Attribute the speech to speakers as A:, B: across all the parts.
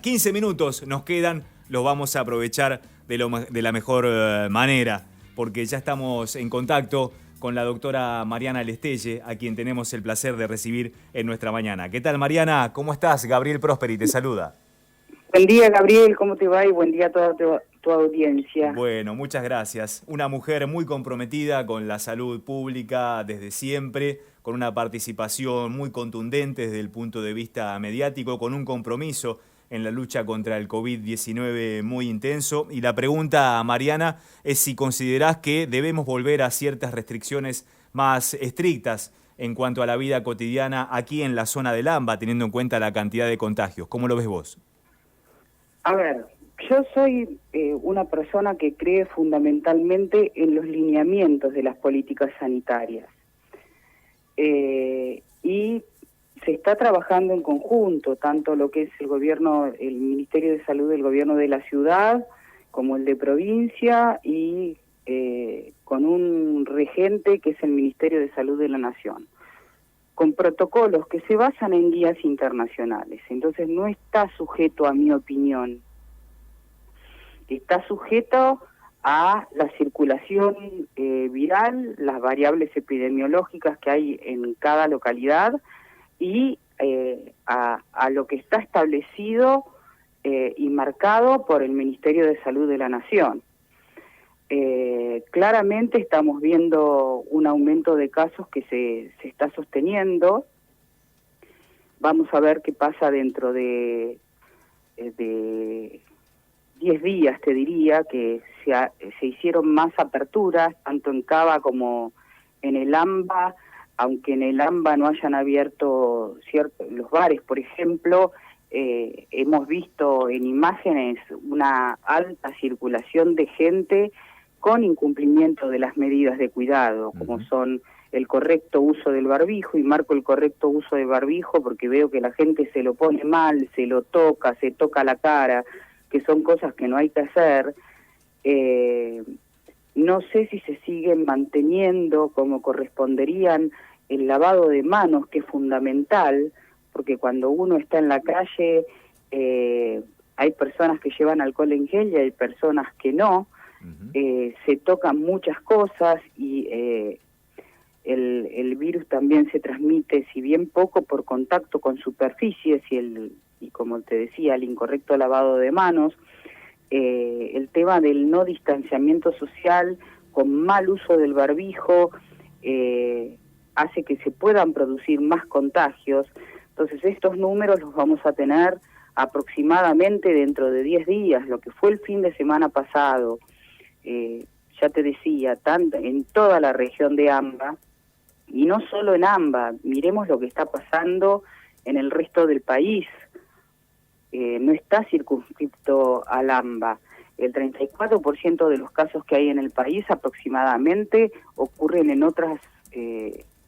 A: 15 minutos nos quedan, los vamos a aprovechar de la mejor manera, porque ya estamos en contacto con la doctora Mariana Lestelle, a quien tenemos el placer de recibir en nuestra mañana. ¿Qué tal, Mariana? ¿Cómo estás? Gabriel Prosperi te saluda.
B: Buen día, Gabriel, ¿cómo te va? Y buen día a toda tu audiencia.
A: Bueno, muchas gracias. Una mujer muy comprometida con la salud pública desde siempre, con una participación muy contundente desde el punto de vista mediático, con un compromiso en la lucha contra el COVID-19 muy intenso. Y la pregunta, Mariana, es si considerás que debemos volver a ciertas restricciones más estrictas en cuanto a la vida cotidiana aquí en la zona del AMBA, teniendo en cuenta la cantidad de contagios. ¿Cómo lo ves vos?
B: A ver, yo soy una persona que cree fundamentalmente en los lineamientos de las políticas sanitarias. Y se está trabajando en conjunto, tanto lo que es el gobierno, el Ministerio de Salud del gobierno de la ciudad, como el de provincia, y con un regente que es el Ministerio de Salud de la Nación, con protocolos que se basan en guías internacionales. Entonces no está sujeto a mi opinión, está sujeto a la circulación viral, las variables epidemiológicas que hay en cada localidad y a lo que está establecido y marcado por el Ministerio de Salud de la Nación. Claramente estamos viendo un aumento de casos que se está sosteniendo. Vamos a ver qué pasa dentro de 10 días, te diría, que se hicieron más aperturas, tanto en Cava como en el AMBA, aunque en el AMBA no hayan abierto los bares, por ejemplo. Hemos visto en imágenes una alta circulación de gente con incumplimiento de las medidas de cuidado, como son el correcto uso del barbijo, y marco el correcto uso del barbijo porque veo que la gente se lo pone mal, se lo toca, se toca la cara, que son cosas que no hay que hacer. No sé si se siguen manteniendo como corresponderían el lavado de manos, que es fundamental, porque cuando uno está en la calle hay personas que llevan alcohol en gel y hay personas que no. Se tocan muchas cosas y el virus también se transmite, si bien poco, por contacto con superficies y como te decía, el incorrecto lavado de manos. El tema del no distanciamiento social con mal uso del barbijo hace que se puedan producir más contagios. Entonces estos números los vamos a tener aproximadamente dentro de 10 días, lo que fue el fin de semana pasado. Ya te decía, tanto en toda la región de AMBA, y no solo en AMBA, miremos lo que está pasando en el resto del país. No está circunscripto al AMBA. El 34% de los casos que hay en el país aproximadamente ocurren en otras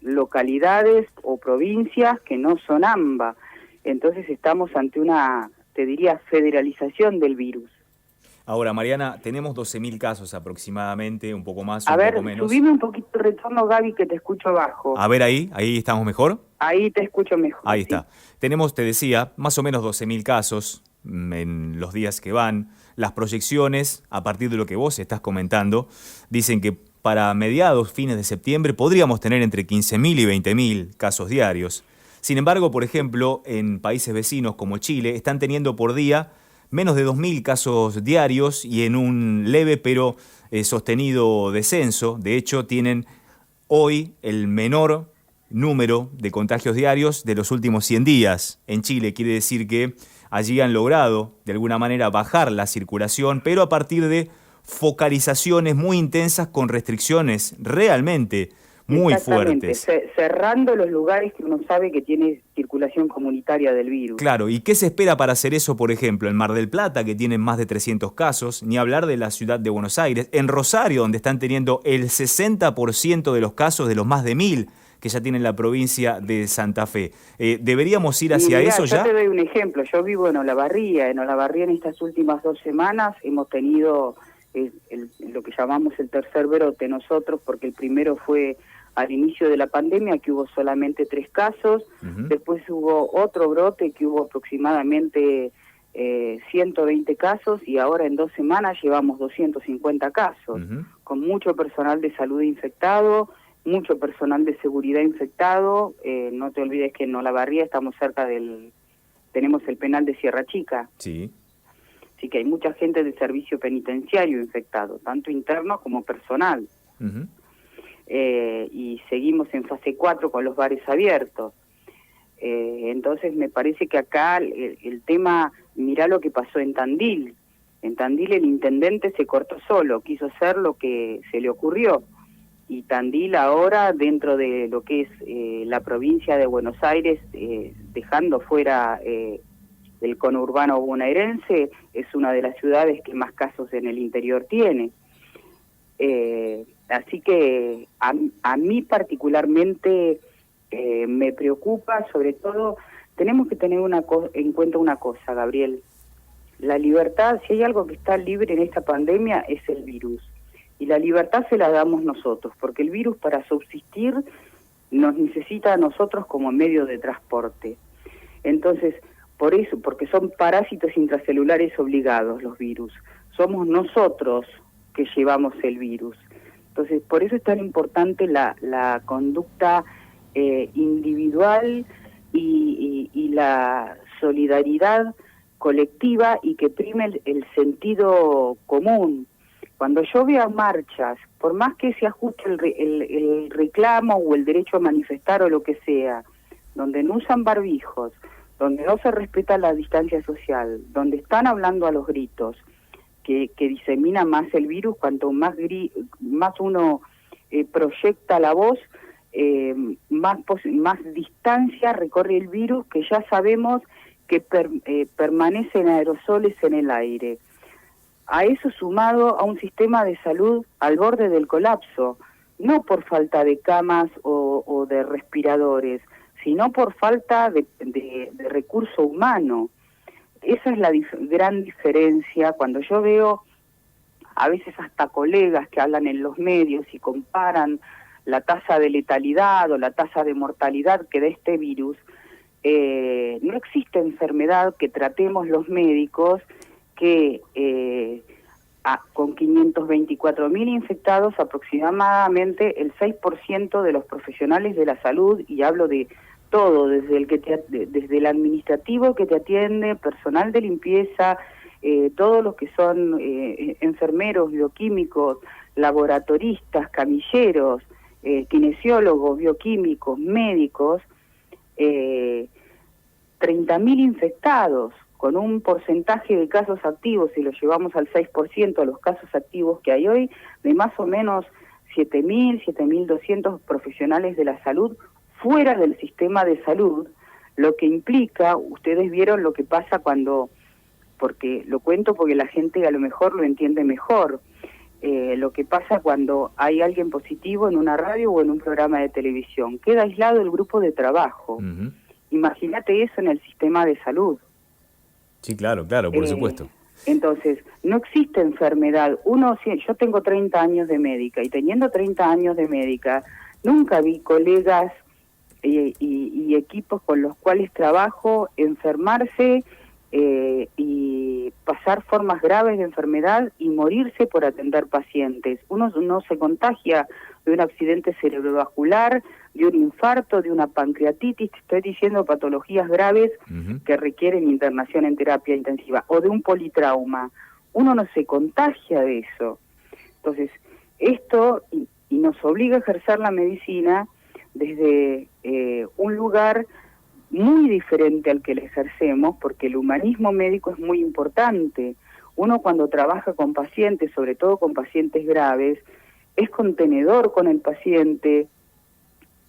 B: localidades o provincias que no son AMBA. Entonces estamos ante una, te diría, federalización del virus.
A: Ahora, Mariana, tenemos 12.000 casos aproximadamente, un poco más,
B: un
A: poco
B: menos. A ver, subime un poquito el retorno, Gaby, que te escucho bajo.
A: A ver, ahí estamos mejor.
B: Ahí te escucho mejor.
A: Ahí está. Tenemos, te decía, más o menos 12.000 casos en los días que van. Las proyecciones, a partir de lo que vos estás comentando, dicen que para mediados, fines de septiembre, podríamos tener entre 15.000 y 20.000 casos diarios. Sin embargo, por ejemplo, en países vecinos como Chile, están teniendo por día menos de 2.000 casos diarios y en un leve pero sostenido descenso. De hecho, tienen hoy el menor número de contagios diarios de los últimos 100 días. En Chile quiere decir que allí han logrado de alguna manera bajar la circulación, pero a partir de focalizaciones muy intensas con restricciones realmente muy fuertes.
B: Cerrando los lugares que uno sabe que tiene circulación comunitaria del virus.
A: Claro, ¿y qué se espera para hacer eso, por ejemplo, en Mar del Plata, que tienen más de 300 casos, ni hablar de la ciudad de Buenos Aires, en Rosario, donde están teniendo el 60% de los casos de los más de 1.000 que ya tiene la provincia de Santa Fe? ¿Deberíamos ir hacia eso ya?
B: Yo te doy un ejemplo. Yo vivo en Olavarría. En Olavarría en estas últimas 2 semanas hemos tenido lo que llamamos el tercer brote nosotros, porque el primero fue al inicio de la pandemia, que hubo solamente 3 casos. Después hubo otro brote que hubo aproximadamente 120 casos y ahora en 2 semanas llevamos 250 casos, con mucho personal de salud infectado, mucho personal de seguridad infectado. No te olvides que en Olavarría estamos tenemos el penal de Sierra Chica.
A: Sí.
B: Así que hay mucha gente de servicio penitenciario infectado, tanto interno como personal. Y seguimos en fase 4 con los bares abiertos. Entonces me parece que acá el tema, mirá lo que pasó en Tandil. En Tandil el intendente se cortó solo, quiso hacer lo que se le ocurrió. Y Tandil ahora, dentro de lo que es la provincia de Buenos Aires, dejando fuera el conurbano bonaerense, es una de las ciudades que más casos en el interior tiene. Así que a mí particularmente me preocupa, sobre todo, tenemos que tener en cuenta una cosa, Gabriel. La libertad, si hay algo que está libre en esta pandemia, es el virus. Y la libertad se la damos nosotros, porque el virus para subsistir nos necesita a nosotros como medio de transporte. Entonces, por eso, porque son parásitos intracelulares obligados los virus. Somos nosotros que llevamos el virus. Entonces, por eso es tan importante la conducta individual y la solidaridad colectiva y que prime el sentido común. Cuando yo veo marchas, por más que se ajuste el reclamo o el derecho a manifestar o lo que sea, donde no usan barbijos, donde no se respeta la distancia social, donde están hablando a los gritos, que disemina más el virus, cuanto más uno proyecta la voz, más distancia recorre el virus, que ya sabemos que permanecen aerosoles en el aire. A eso sumado a un sistema de salud al borde del colapso, no por falta de camas o de respiradores, sino por falta de recurso humano. Esa es la gran diferencia cuando yo veo a veces hasta colegas que hablan en los medios y comparan la tasa de letalidad o la tasa de mortalidad que da este virus. No existe enfermedad que tratemos los médicos que con 524.000 infectados, aproximadamente el 6% de los profesionales de la salud, y hablo de todo, desde el administrativo que te atiende, personal de limpieza, todos los que son enfermeros, bioquímicos, laboratoristas, camilleros, kinesiólogos, bioquímicos, médicos, 30.000 infectados, con un porcentaje de casos activos, si lo llevamos al 6% de los casos activos que hay hoy, de más o menos 7.000, 7.200 profesionales de la salud fuera del sistema de salud, lo que implica, ustedes vieron lo que pasa porque lo cuento porque la gente a lo mejor lo entiende mejor, lo que pasa cuando hay alguien positivo en una radio o en un programa de televisión, queda aislado el grupo de trabajo. Imagínate eso en el sistema de salud.
A: Sí, claro, por supuesto.
B: Entonces, no existe enfermedad. Yo tengo 30 años de médica, y teniendo 30 años de médica, nunca vi colegas y equipos con los cuales trabajo enfermarse y pasar formas graves de enfermedad y morirse por atender pacientes. Uno no se contagia de un accidente cerebrovascular, de un infarto, de una pancreatitis, estoy diciendo patologías graves que requieren internación en terapia intensiva, o de un politrauma. Uno no se contagia de eso. Entonces, esto y nos obliga a ejercer la medicina desde un lugar muy diferente al que le ejercemos, porque el humanismo médico es muy importante. Uno cuando trabaja con pacientes, sobre todo con pacientes graves, es contenedor con el paciente,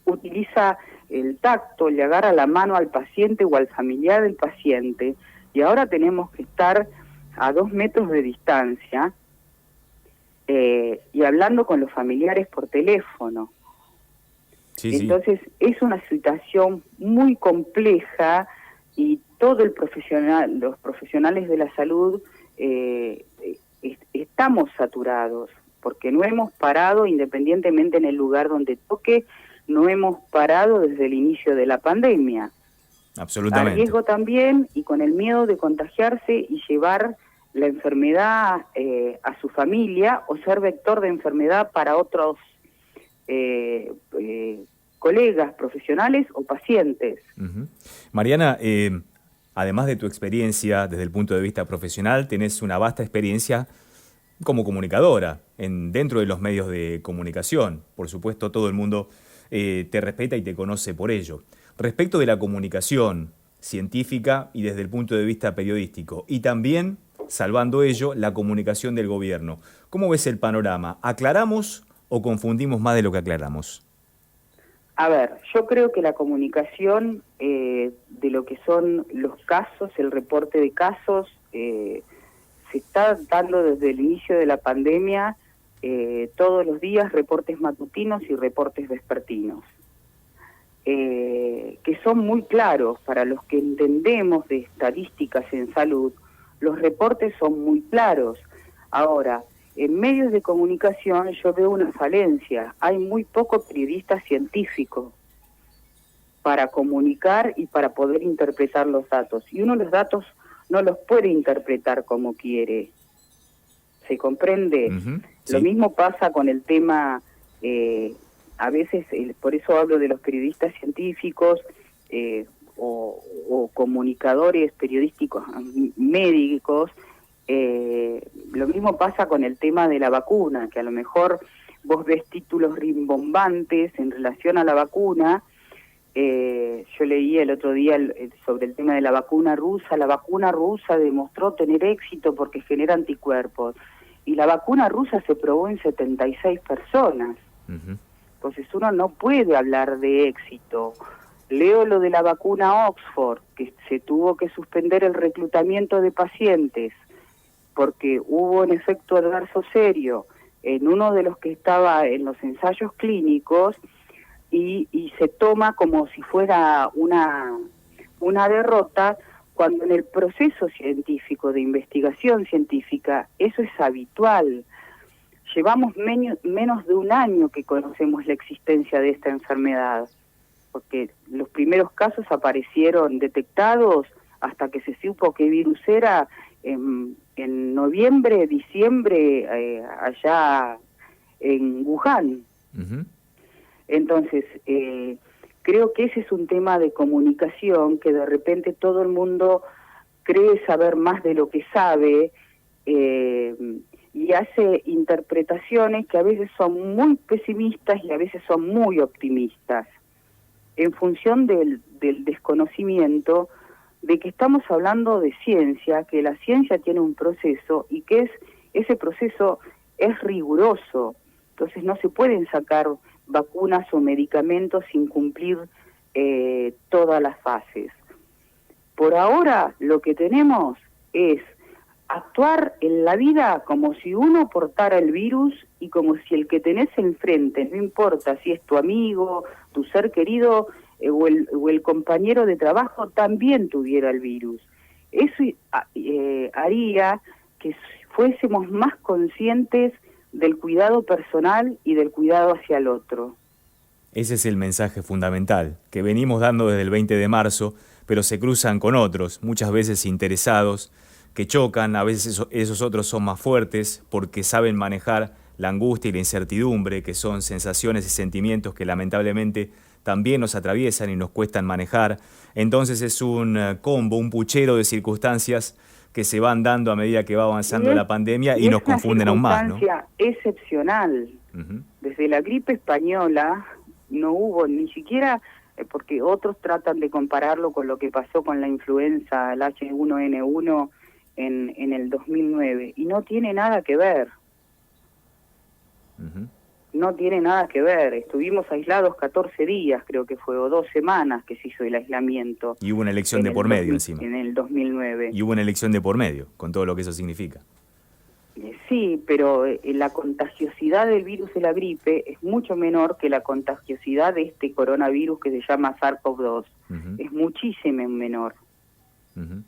B: utiliza el tacto, le agarra la mano al paciente o al familiar del paciente, y ahora tenemos que estar a 2 metros de distancia y hablando con los familiares por teléfono. Entonces es una situación muy compleja y todo los profesionales de la salud estamos saturados, porque no hemos parado, independientemente en el lugar donde toque, no hemos parado desde el inicio de la pandemia. A
A: Absolutamente.
B: riesgo también y con el miedo de contagiarse y llevar la enfermedad a su familia o ser vector de enfermedad para otros colegas profesionales o pacientes.
A: Ujú. Mariana, además de tu experiencia desde el punto de vista profesional, tenés una vasta experiencia como comunicadora dentro de los medios de comunicación. Por supuesto, todo el mundo te respeta y te conoce por ello. Respecto de la comunicación científica y desde el punto de vista periodístico, y también, salvando ello, la comunicación del gobierno, ¿cómo ves el panorama? ¿Aclaramos o confundimos más de lo que aclaramos?
B: A ver, yo creo que la comunicación de lo que son los casos, el reporte de casos, se está dando desde el inicio de la pandemia todos los días reportes matutinos y reportes vespertinos, que son muy claros para los que entendemos de estadísticas en salud. Los reportes son muy claros. Ahora, en medios de comunicación yo veo una falencia. Hay muy poco periodista científico para comunicar y para poder interpretar los datos. Y uno los datos no los puede interpretar como quiere. ¿Se comprende?
A: Ujú,
B: Lo
A: sí.
B: mismo pasa con el tema, a veces, por eso hablo de los periodistas científicos o comunicadores periodísticos médicos. Lo mismo pasa con el tema de la vacuna, que a lo mejor vos ves títulos rimbombantes en relación a la vacuna. Yo leí el otro día sobre el tema de la vacuna rusa. La vacuna rusa demostró tener éxito porque genera anticuerpos. Y la vacuna rusa se probó en 76 personas.
A: Ujú.
B: Entonces uno no puede hablar de éxito. Leo lo de la vacuna Oxford, que se tuvo que suspender el reclutamiento de pacientes porque hubo un efecto adverso serio en uno de los que estaba en los ensayos clínicos y se toma como si fuera una derrota, cuando en el proceso científico, de investigación científica, eso es habitual. Llevamos menos de un año que conocemos la existencia de esta enfermedad, porque los primeros casos aparecieron detectados hasta que se supo qué virus era en noviembre, diciembre, allá en Wuhan.
A: Ujú.
B: Entonces, creo que ese es un tema de comunicación, que de repente todo el mundo cree saber más de lo que sabe y hace interpretaciones que a veces son muy pesimistas y a veces son muy optimistas, en función del desconocimiento de que estamos hablando de ciencia, que la ciencia tiene un proceso y que ese proceso es riguroso. Entonces no se pueden sacar vacunas o medicamentos sin cumplir todas las fases. Por ahora lo que tenemos es actuar en la vida como si uno portara el virus y como si el que tenés enfrente, no importa si es tu amigo, tu ser querido o el compañero de trabajo, también tuviera el virus. Eso haría que fuésemos más conscientes del cuidado personal y del cuidado hacia el otro.
A: Ese es el mensaje fundamental, que venimos dando desde el 20 de marzo, pero se cruzan con otros, muchas veces interesados, que chocan, a veces esos otros son más fuertes porque saben manejar la angustia y la incertidumbre, que son sensaciones y sentimientos que lamentablemente también nos atraviesan y nos cuestan manejar. Entonces es un combo, un puchero de circunstancias que se van dando a medida que va avanzando la pandemia y nos confunden aún más, ¿no?
B: Es una circunstancia excepcional.
A: Uh-huh.
B: Desde la gripe española no hubo ni siquiera, porque otros tratan de compararlo con lo que pasó con la influenza, el H1N1 en el 2009, y no tiene nada que ver.
A: Uh-huh.
B: No tiene nada que ver. Estuvimos aislados 14 días, creo que fue, o 2 semanas que se hizo el aislamiento.
A: Y hubo una elección de por medio encima.
B: En el 2009.
A: Y hubo una elección de por medio, con todo lo que eso significa.
B: Sí, pero la contagiosidad del virus de la gripe es mucho menor que la contagiosidad de este coronavirus que se llama SARS-CoV-2.
A: Uh-huh.
B: Es muchísimo menor.
A: Uh-huh.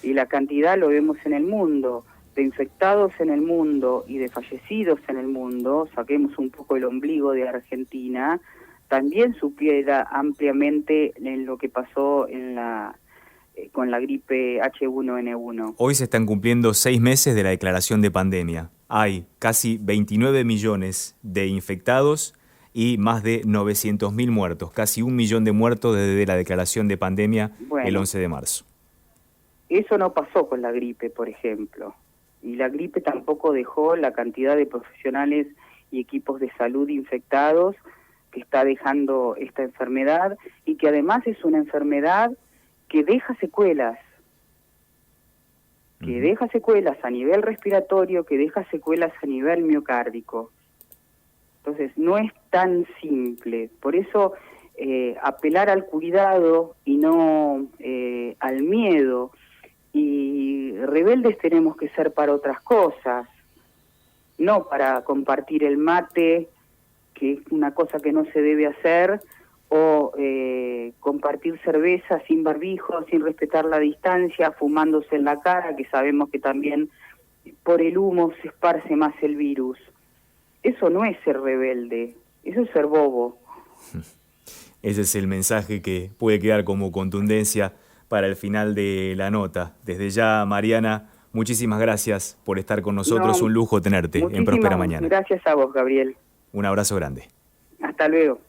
B: Y la cantidad lo vemos en el mundo, de infectados en el mundo y de fallecidos en el mundo. Saquemos un poco el ombligo de Argentina. también supiera ampliamente en lo que pasó con la gripe H1N1.
A: Hoy se están cumpliendo 6 meses de la declaración de pandemia. Hay casi 29 millones de infectados y más de 900.000 muertos, casi 1 millón de muertos desde la declaración de pandemia el 11 de marzo.
B: Eso no pasó con la gripe, por ejemplo. Y la gripe tampoco dejó la cantidad de profesionales y equipos de salud infectados que está dejando esta enfermedad, y que además es una enfermedad que deja secuelas, deja secuelas a nivel respiratorio, que deja secuelas a nivel miocárdico. Entonces, no es tan simple. Por eso, apelar al cuidado y no al miedo. Y rebeldes tenemos que ser para otras cosas, no para compartir el mate, que es una cosa que no se debe hacer, o compartir cerveza sin barbijo, sin respetar la distancia, fumándose en la cara, que sabemos que también por el humo se esparce más el virus. Eso no es ser rebelde, eso es ser bobo.
A: Ese es el mensaje que puede quedar como contundencia para el final de la nota. Desde ya, Mariana, muchísimas gracias por estar con nosotros. Un lujo tenerte en Próspera Mañana.
B: Gracias a vos, Gabriel.
A: Un abrazo grande.
B: Hasta luego.